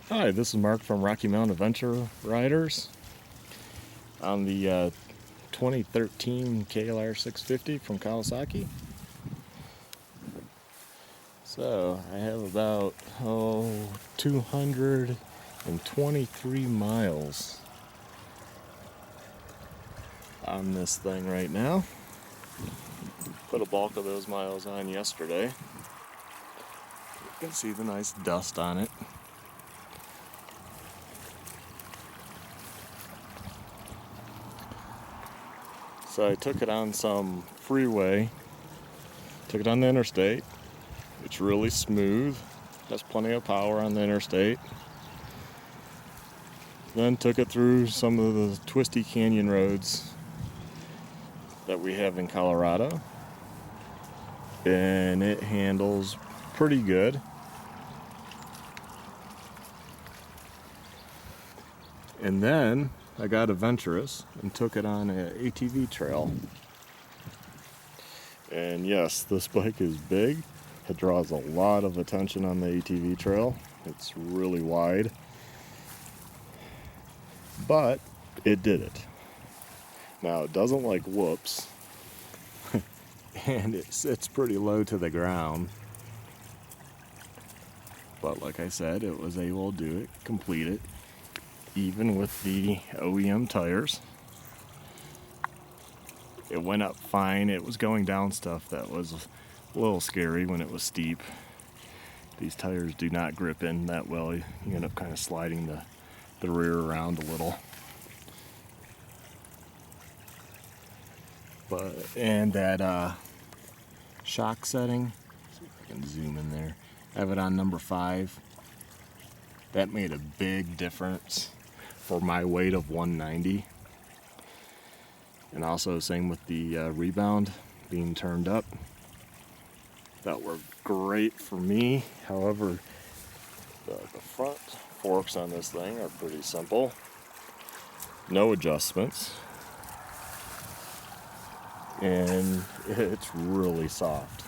Hi, this is Mark from Rocky Mountain Adventure Riders on the 2013 KLR 650 from Kawasaki. So I have about 223 miles on this thing right now. Put a bulk of those miles on yesterday. You can see the nice dust on it. So I took it on some freeway, took it on the interstate. It's really smooth, has plenty of power on the interstate. Then took it through some of the twisty canyon roads that we have in Colorado. And it handles pretty good. And then I got adventurous and took it on an ATV trail. And yes, this bike is big. It draws a lot of attention on the ATV trail. It's really wide. But it did it. Now it doesn't like whoops. And it sits pretty low to the ground. But like I said, it was able to do it, complete it. Even with the OEM tires. It went up fine. It was going down stuff that was a little scary when it was steep. These tires do not grip in that well. You end up kind of sliding the rear around a little. And that shock setting, see if I can zoom in there. I have it on number 5. That made a big difference for my weight of 190. And also same with the rebound being turned up. That worked great for me. However, the front forks on this thing are pretty simple. No adjustments. And it's really soft.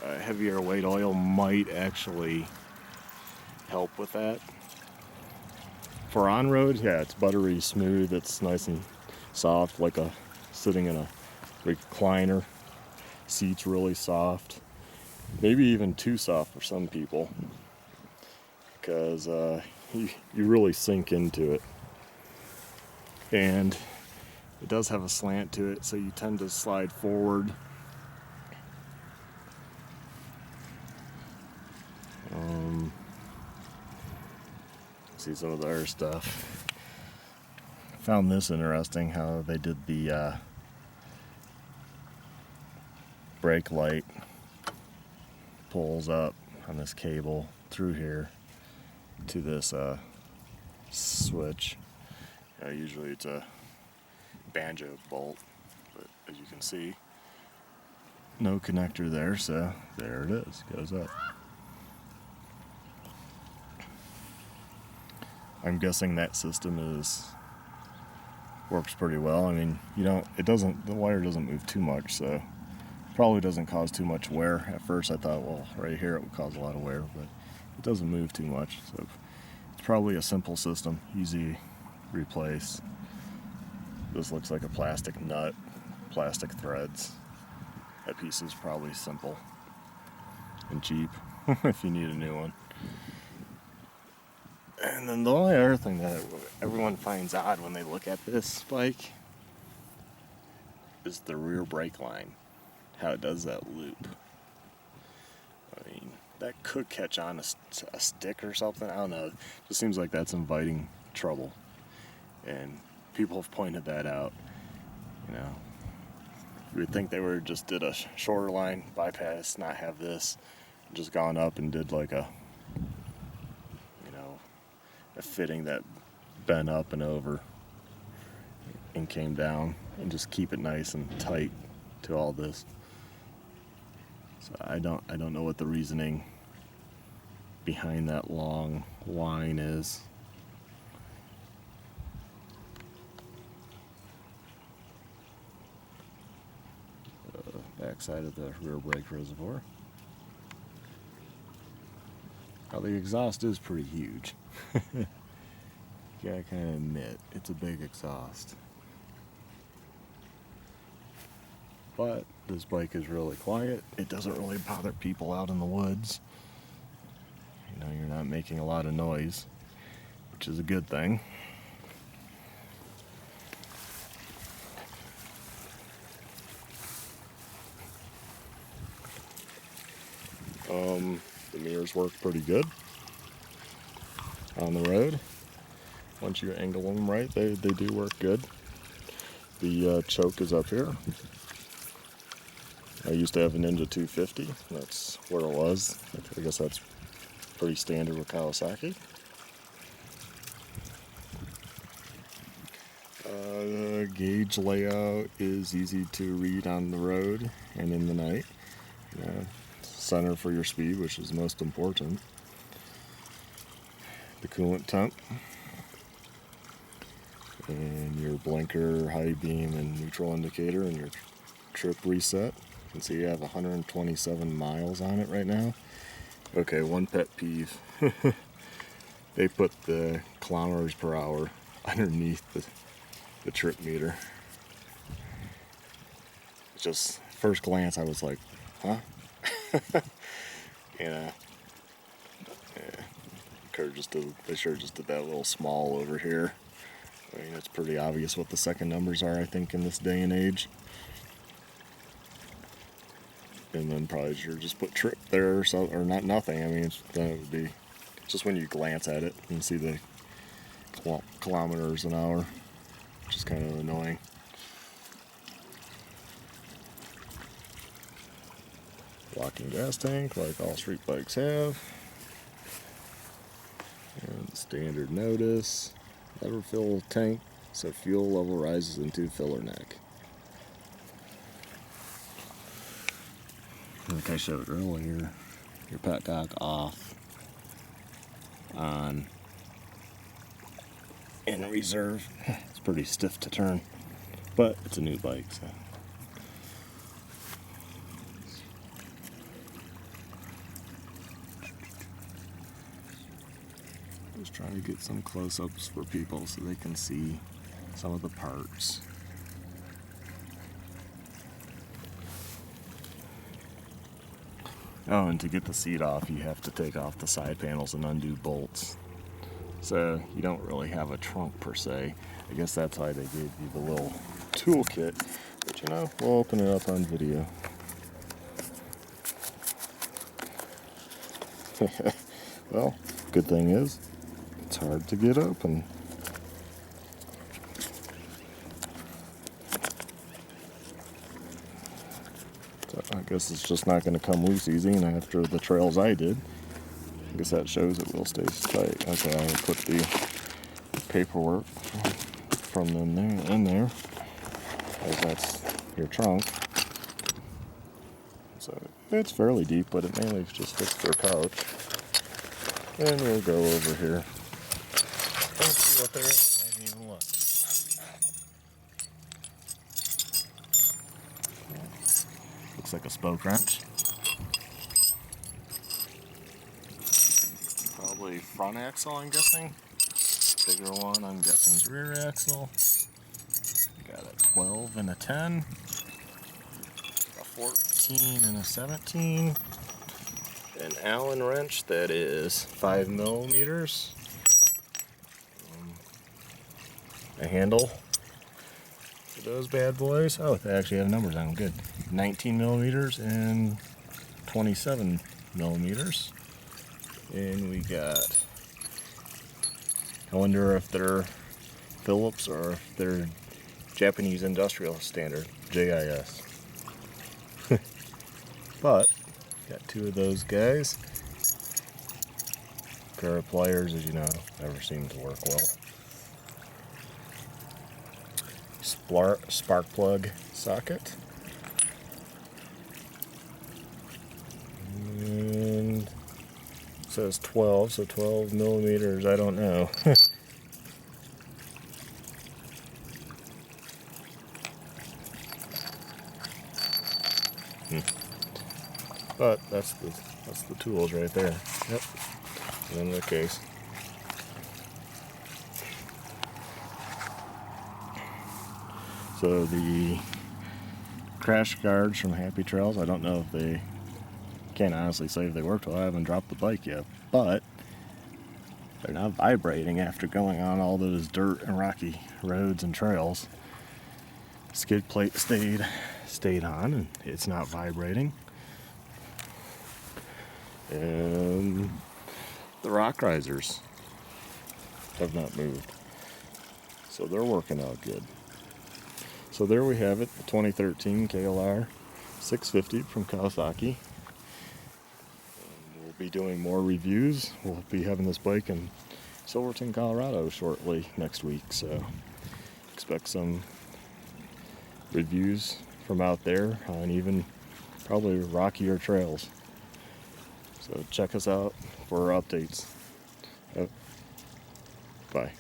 Heavier weight oil might actually help with that. For on-road, yeah, it's buttery smooth. It's nice and soft, like sitting in a recliner. Seat's really soft. Maybe even too soft for some people. Because you really sink into it. And it does have a slant to it, so you tend to slide forward. See some of the other stuff. Found this interesting, how they did the brake light pulls up on this cable through here to this switch. Usually it's a banjo bolt, but as you can see, no connector there, so there it is, goes up. I'm guessing that system works pretty well. I mean, the wire doesn't move too much, so probably doesn't cause too much wear. At first I thought, well, right here it would cause a lot of wear, but it doesn't move too much, so it's probably a simple system, easy to replace. This looks like a plastic nut, plastic threads. That piece is probably simple and cheap if you need a new one. And then the only other thing that everyone finds odd when they look at this bike is the rear brake line, how it does that loop. I mean, that could catch on a stick or something, I don't know. It just seems like that's inviting trouble. And people have pointed that out. You would think they just did a shorter line bypass, not have this, just gone up and did like a fitting that bent up and over and came down, and just keep it nice and tight to all this. So I don't know what the reasoning behind that long line is. Backside of the rear brake reservoir. Now the exhaust is pretty huge. You gotta kind of admit, it's a big exhaust. But this bike is really quiet. It doesn't really bother people out in the woods. You know, you're not making a lot of noise, which is a good thing. The mirrors work pretty good on the road. Once you angle them right, they do work good. The choke is up here. I used to have a Ninja 250. That's where it was. I guess that's pretty standard with Kawasaki. Gauge layout is easy to read on the road and in the night. Center for your speed, which is most important. The coolant temp. And your blinker, high beam, and neutral indicator, and your trip reset. You can see you have 127 miles on it right now. Okay, one pet peeve. They put the kilometers per hour underneath the trip meter. Just first glance, I was like, huh? Yeah. They sure just did that little small over here. I mean, it's pretty obvious what the second numbers are, I think, in this day and age. And then probably sure just put trip there or so, or not nothing. I mean, then it would be just when you glance at it and see the kilometers an hour, which is kind of annoying. Locking gas tank, like all street bikes have. And standard notice. Never fill tank, so fuel level rises into filler neck. Like I showed earlier, your petcock off, on, in reserve. It's pretty stiff to turn, but it's a new bike, so. Just trying to get some close-ups for people so they can see some of the parts. Oh, and to get the seat off, you have to take off the side panels and undo bolts. So you don't really have a trunk per se. I guess that's why they gave you the little toolkit. But you know, we'll open it up on video. Well, good thing is, it's hard to get open. So I guess it's just not going to come loose easy, and after the trails I did, I guess that shows it will stay tight. Okay, I will put the paperwork from them there in there, as that's your trunk. So it's fairly deep, but it mainly just fits for a couch. And we'll go over here. Let's see what there is. I haven't even looked. Looks like a spoke wrench. Probably front axle, I'm guessing. Bigger one, I'm guessing, is rear axle. Got a 12 and a 10. A 14 and a 17. An Allen wrench that is 5 millimeters. A handle for those bad boys. Oh, they actually have numbers on them. Good. 19 millimeters and 27 millimeters. And we got, I wonder if they're Phillips or if they're Japanese Industrial Standard, JIS. But got two of those guys. A pair of pliers, as you know, never seem to work well. Spark plug socket. And it says 12, so 12 millimeters, I don't know. But that's the tools right there. Yep. in the case. So the crash guards from Happy Trails, I don't know if they, can't honestly say if they worked well. I haven't dropped the bike yet, but they're not vibrating after going on all those dirt and rocky roads and trails. Skid plate stayed on, and it's not vibrating. And the rock risers have not moved, so they're working out good. So there we have it, the 2013 KLR 650 from Kawasaki. And we'll be doing more reviews. We'll be having this bike in Silverton, Colorado shortly next week, so expect some reviews from out there on even probably rockier trails. So check us out for our updates. Bye.